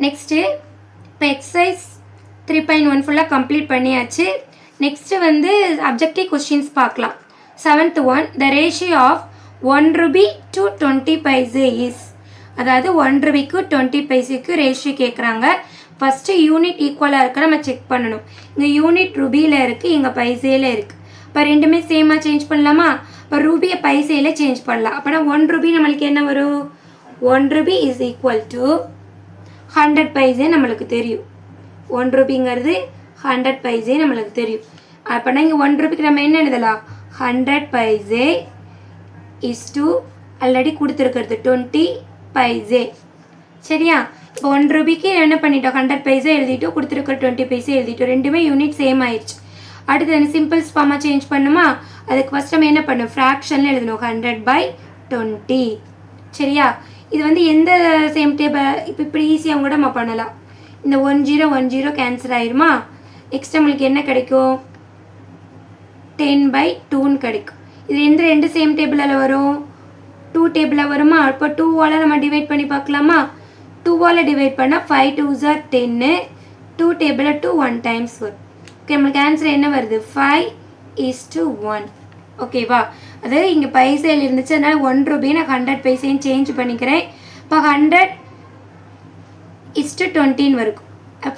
Next இப்போ exercise 3.1 ஃபுல்லாக complete பண்ணியாச்சு. நெக்ஸ்ட்டு வந்து அப்ஜெக்டிவ் கொஸ்டின்ஸ் பார்க்கலாம். 7th one, the ratio of 1 rupee to 20 paise is. அதாவது 1 ரூபிக்கு 20 பைசேக்கு ரேஷியோ கேட்குறாங்க. ஃபஸ்ட்டு யூனிட் ஈக்குவலாக இருக்க நம்ம செக் பண்ணணும். இங்கே யூனிட் ருபியில் இருக்குது, இங்கே பைசேயில் இருக்குது. இப்போ ரெண்டுமே சேமாக சேஞ்ச் பண்ணலாமா? இப்போ ரூபியை பைசேயில் சேஞ்ச் பண்ணலாம். அப்போனா 1 ரூபி நம்மளுக்கு என்ன வரும்? 1 Ruby is equal to 100 paise நம்மளுக்கு தெரியும். 1 ரூபிங்கிறது 100 பைசே நம்மளுக்கு தெரியும். அப்போனா இங்கே 1 ரூபிக்கு நம்ம என்ன எழுதலாம்? 100 பைசே இஸ் டு ஆல்ரெடி கொடுத்துருக்கிறது 20 பைசே. சரியா? இப்போ 1 ரூபிக்கு என்ன பண்ணிட்டோம்? 100 பைசே எழுதிட்டோம், கொடுத்துருக்க 20 பைசே எழுதிட்டோம். ரெண்டுமே யூனிட் சேம் ஆயிடுச்சு. அடுத்து என்ன சிம்பிள்ஸ் ஃபார்மாக சேஞ்ச் பண்ணுமா? அதுக்கு ஃபஸ்ட் நம்ம என்ன பண்ணணும்? ஃப்ராக்ஷனில் எழுதணும் 100/20. சரியா? இது வந்து எந்த சேம் டேபிள் இப்போ இப்படி ஈஸியாக கூட நம்ம பண்ணலாம். இந்த 10 கேன்சல் ஆயிருமா? நெக்ஸ்ட் நம்மளுக்கு என்ன கிடைக்கும்? 10/2 கிடைக்கும். இது எந்த ரெண்டு சேம் டேபிளில் வரும்? 2 டேபிளில் வருமா? இப்போ 2வால் நம்ம டிவைட் பண்ணி பார்க்கலாமா? 2வால் டிவைட் பண்ணால் 5 2s are 10. 2 டேபிளில் 2 1 டைம்ஸ் வரும். ஓகே, நம்மளுக்கு ஆன்சர் என்ன வருது? 5:1. ஓகேவா? அதாவது இங்கே பைசையில் இருந்துச்சு, அதனால் 1 ரூபி நான் 100 பைசைன்னு சேஞ்ச் பண்ணிக்கிறேன். இப்போ 100:20 வரும்.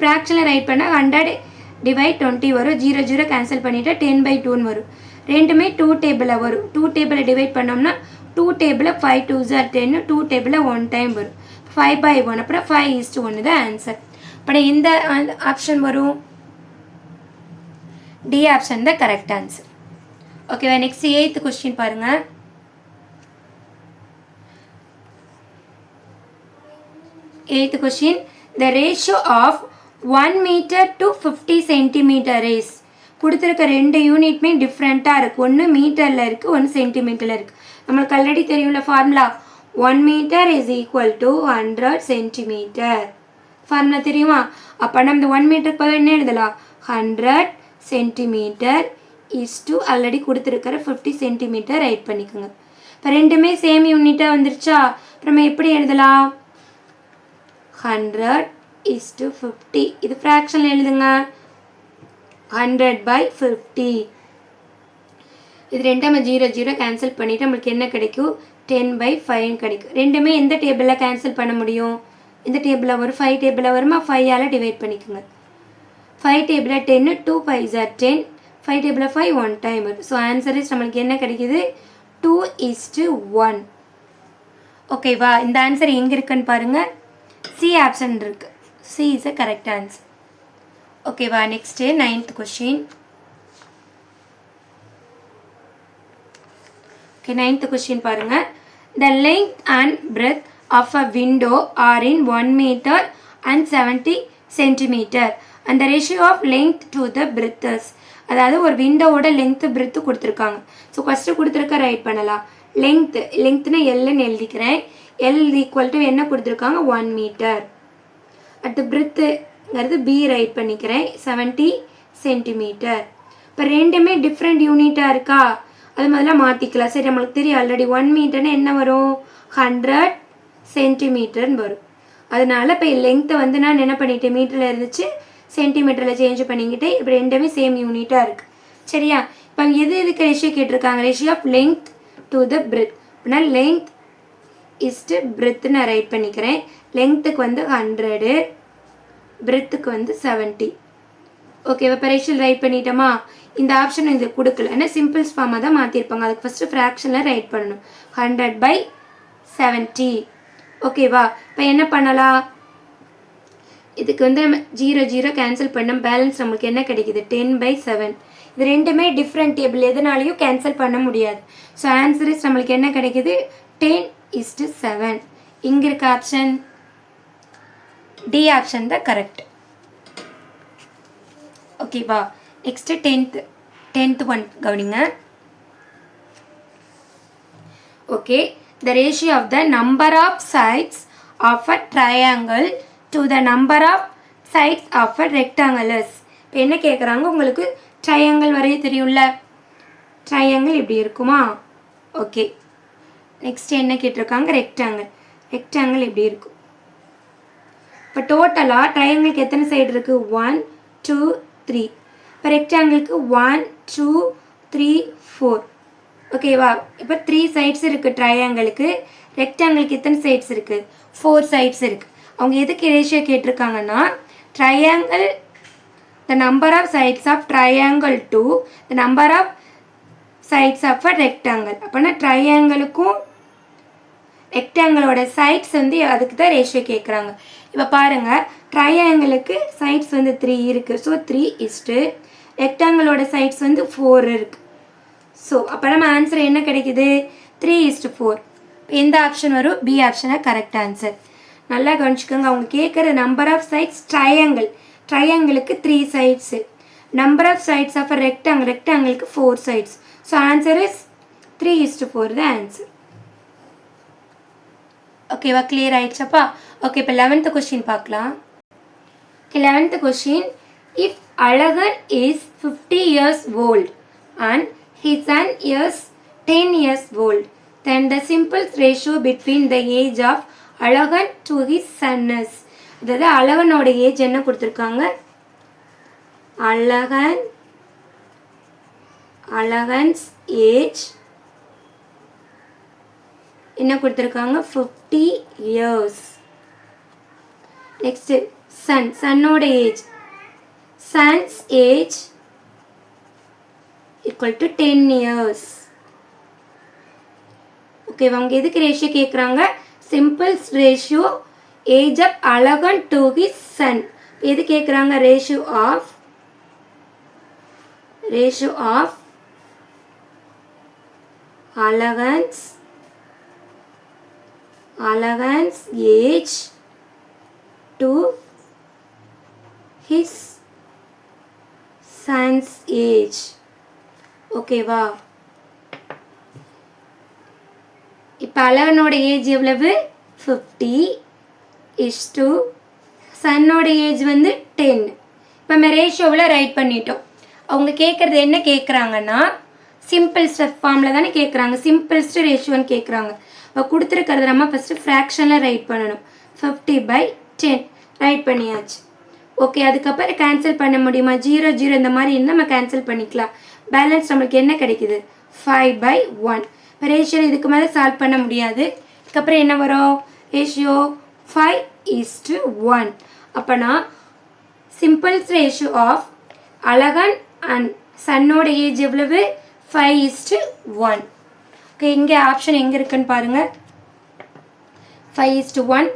ஃப்ராக்ஷனில் ரைட் பண்ணால் 100/20 வரும். 0 கேன்சல் பண்ணிவிட்டு 10/2 வரும். ரெண்டுமே 2 டேபிளில் வரும். 2 டேபிளில் டிவைட் பண்ணோம்னா 2 டேபிளில் 5 2s are 10, 2 டேபிளில் 1 டைம் வரும். 5/1, அப்புறம் 5:1 தான் ஆன்சர். இப்போ எந்த ஆப்ஷன் வரும்? டி ஆப்ஷன் தான் கரெக்ட் ஆன்சர். ஓகேவா? நெக்ஸ்ட் 8th கொஸ்டின் பாருங்கள். Eighth question, the ratio of 1 meter to 50 centimeter is. கொடுத்துருக்க ரெண்டு யூனிட்மே டிஃப்ரெண்ட்டாக இருக்குது. ஒன்று மீட்டரில் இருக்குது, ஒன்று சென்டிமீட்டரில் இருக்குது. நம்மளுக்கு ஆல்ரெடி தெரியும்ல formula, 1 metre is equal to 100 centimetre. Formula தெரியுமா? அப்போ நம்ம இந்த 1 மீட்டருக்கு பதில் என்ன எழுதலாம்? 100 சென்டிமீட்டர் இஸ் டு ஆல்ரெடி கொடுத்துருக்கிற 50 சென்டிமீட்டர் ரைட் பண்ணிக்கோங்க. இப்போ ரெண்டுமே சேம் யூனிட்டாக வந்துருச்சா? அப்புறம் நம்ம எப்படி எழுதலாம்? 100:50. இது ஃப்ராக்ஷனில் எழுதுங்க. 100/50. இது ரெண்டும் நம்ம 0 கேன்சல் பண்ணிவிட்டு நம்மளுக்கு என்ன கிடைக்கும்? 10/5 கிடைக்கும். ரெண்டுமே எந்த டேபிளில் கேன்சல் பண்ண முடியும்? இந்த டேபிளில் வரும். 5 டேபிளில் வருமா? 5ஆல் டிவைட் பண்ணிக்கோங்க. 5 டேபிளில் 10, 2 5s are 10. 5 டேபிளில் 5 1 டைம் வரும். ஸோ ஆன்சர் இஸ் நம்மளுக்கு என்ன கிடைக்குது? 2:1. ஓகேவா? இந்த ஆன்சர் எங்கே இருக்குன்னு பாருங்கள். சி ஆப்ஷன் இருக்குது. C is a correct answer. ஓகேவா? Next 9th question. Okay, 9th question பாருங்கள். The length and breadth of a window are in 1 meter and 70 centimeter and the ratio of length to the breadth. அதாவது ஒரு விண்டோவோட length breadth கொடுத்துருக்காங்க. So first கொடுத்துருக்க right பண்ணலாம். லெங்க்த்துனா எல்லுன்னு எழுதிக்கிறேன். L equal to என்ன கொடுத்துருக்காங்க? 1 metre. அடுத்து பிரெத்துங்கிறது பி ரைட் பண்ணிக்கிறேன். 70 சென்டிமீட்டர். இப்போ ரெண்டுமே டிஃப்ரெண்ட் யூனிட்டாக இருக்கா? அது முதல்ல மாற்றிக்கலாம். சரி, நம்மளுக்கு தெரியும் ஆல்ரெடி 1 மீட்டர்னு என்ன வரும்? 100 சென்டிமீட்டர்னு வரும். அதனால இப்போ லெங்க்த்தை வந்து நான் என்ன பண்ணிட்டேன்? மீட்டரில் இருந்துச்சு, சென்டிமீட்டரில் சேஞ்ச் பண்ணிக்கிட்டேன். இப்போ ரெண்டுமே சேம் யூனிட்டாக இருக்குது. சரியா? இப்போ எதுக்கு ரேஷியோ கேட்டிருக்காங்க? Ratio of length to the breadth. அப்படின்னா லெங்த் இஸ்ட்டு பிரெத்து நான் ரைட் பண்ணிக்கிறேன். லெங்க்த்துக்கு வந்து 100, பிரெத்துக்கு வந்து 70. ஓகே, இப்போ ரேஷியல் ரைட் பண்ணிட்டோமா? இந்த ஆப்ஷன் இது கொடுக்கல, ஏன்னா சிம்பிள்ஸ் ஃபார்மாக தான் மாற்றிருப்பாங்க. அதுக்கு ஃபஸ்ட்டு ஃப்ராக்ஷனில் ரைட் பண்ணணும். 100/70. ஓகேவா? இப்போ என்ன பண்ணலாம்? இதுக்கு வந்து நம்ம 0 கேன்சல் பண்ணோம். பேலன்ஸ் நம்மளுக்கு என்ன கிடைக்குது? 10/7. இது ரெண்டுமே டிஃப்ரெண்ட் டேபிள், எதுனாலையும் கேன்சல் பண்ண முடியாது. ஸோ ஆன்சர் இஸ் நம்மளுக்கு என்ன கிடைக்குது? 10:7. இங்கே இருக்க ஆப்ஷன் டி ஆப்ஷன் தான் கரெக்ட். ஓகேவா? நெக்ஸ்ட்டு 10th ஒன் கவனிங்க. Okay, the ratio of the number of sides of a triangle to the number of sides of a rectangle. இப்போ என்ன கேட்குறாங்க? உங்களுக்கு ட்ரையாங்கிள் வரைய தெரியும்ல? ட்ரையாங்கிள் இப்படி இருக்குமா? ஓகே, நெக்ஸ்ட் என்ன கேட்டிருக்காங்க? ரெக்டாங்கிள். ரெக்டாங்கிள் இப்படி இருக்கும். இப்போ டோட்டலாக ட்ரையாங்கிளுக்கு எத்தனை சைடு இருக்குது? 1 2 3. இப்போ ரெக்டாங்கிளுக்கு 1 2 3 4. ஓகேவா? இப்போ 3 சைட்ஸ் இருக்குது ட்ரையாங்கிளுக்கு. ரெக்டாங்கிளுக்கு எத்தனை சைட்ஸ் இருக்குது? 4 சைட்ஸ் இருக்குது. அவங்க எதுக்கு ரேஷியோ கேட்டிருக்காங்கன்னா triangle the number of sides of triangle to the number of sides of a rectangle. அப்போனா ட்ரையாங்கிளுக்கும் ரெக்டாங்கிளோட சைட்ஸ் வந்து அதுக்கு தான் ரேஷியோ கேட்குறாங்க. இப்போ பாருங்கள், ட்ரையாங்கிளுக்கு சைட்ஸ் வந்து 3 இருக்குது. ஸோ 3:, ரெக்டாங்கிளோட சைட்ஸ் வந்து 4 இருக்குது. ஸோ அப்போ நம்ம ஆன்சர் என்ன கிடைக்குது? 3:4. எந்த ஆப்ஷன் வரும்? பி ஆப்ஷனாக கரெக்ட் ஆன்சர். நல்லா கவனிச்சுக்கோங்க. அவங்க கேட்குற நம்பர் ஆஃப் சைட்ஸ் ட்ரையாங்கிளுக்கு 3 sides. Number of sides of a ரெக்டாங்கிளுக்கு 4 sides. So answer is 3:4 the answer. ஓகேவா? கிளியர் ஆயிடுச்சப்பா? ஓகே, இப்போ 11th கொஸ்டின் பார்க்கலாம். 11th question, if Alagan is 50 years old and his son is 10 years old, then the simplest ratio between the age of Azhagan to his son is. அதாவது அழகனோட age என்ன கொடுத்துருக்காங்க? அழகன்ஸ் age என்ன கொடுத்துருக்காங்க? 50 years. Next சன்னோட age, son's age equal to 10 years. Okay, அவங்க எதுக்கு ratio கேட்குறாங்க? Simplest ratio age of Alagan to his son. எது கேட்குறாங்க? Ratio of Alagan's age to his son's age. ஓகேவா? இப்போ அழகனோட ஏஜ் எவ்வளவு? 50 = சன்னோட ஏஜ் வந்து 10. இப்போ நம்ம ரேஷியோவில் ரைட் பண்ணிட்டோம். அவங்க கேட்குறது என்ன கேட்குறாங்கன்னா சிம்பிள்ஸ்ட் ஃபார்மில் தானே கேட்குறாங்க. சிம்பிள்ஸ்ட் ரேஷியோன்னு கேட்குறாங்க. இப்போ கொடுத்துருக்கிறத நம்ம ஃபஸ்ட்டு ஃப்ராக்ஷனில் ரைட் பண்ணணும். 50/10 ரைட் பண்ணியாச்சு. ஓகே, அதுக்கப்புறம் கேன்சல் பண்ண முடியுமா? 0 0 இந்த மாதிரி இருந்தால் நம்ம கேன்சல் பண்ணிக்கலாம். பேலன்ஸ் நம்மளுக்கு என்ன கிடைக்குது? 5/1. இப்போ ரேஷியோ இதுக்கு மேலே சால்வ் பண்ண முடியாது. அதுக்கப்புறம் என்ன வரும்? ரேஷியோ 5:1. அப்போனா simplest ratio of Alagan and சன்னோட ஏஜ் எவ்வளவு? 5:1. ஓகே, இங்கே ஆப்ஷன் எங்கே இருக்குன்னு பாருங்கள். 5:1.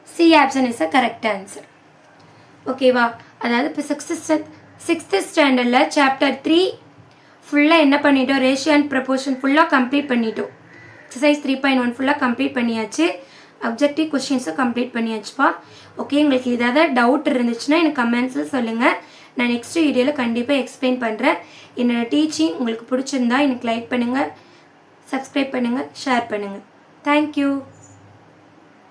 C option is a correct answer. ஓகேவா? அதாவது இப்போ சிக்ஸ்த்து ஸ்டாண்டர்டில் சாப்டர் 3 ஃபுல்லாக என்ன பண்ணிட்டோம்? ரேஷியோ அண்ட் ப்ரப்போர்ஷன் ஃபுல்லாக கம்ப்ளீட் பண்ணிட்டோம். எக்ஸசைஸ் 3.1 ஃபுல்லாக கம்ப்ளீட் பண்ணியாச்சு. அப்ஜெக்டிவ் கொஸ்டின்ஸும் கம்ப்ளீட் பண்ணியாச்சுப்பா. ஓகே, உங்களுக்கு ஏதாவது டவுட் இருந்துச்சுன்னா எனக்கு கமெண்ட்ஸில் சொல்லுங்கள். நான் நெக்ஸ்ட் வீடியோவில் கண்டிப்பாக எக்ஸ்பிளைன் பண்ணுறேன். என்னோடய டீச்சிங் உங்களுக்கு பிடிச்சிருந்தா எனக்கு லைக் பண்ணுங்கள், சப்ஸ்கிரைப் பண்ணுங்கள், ஷேர் பண்ணுங்கள். தேங்க்யூ.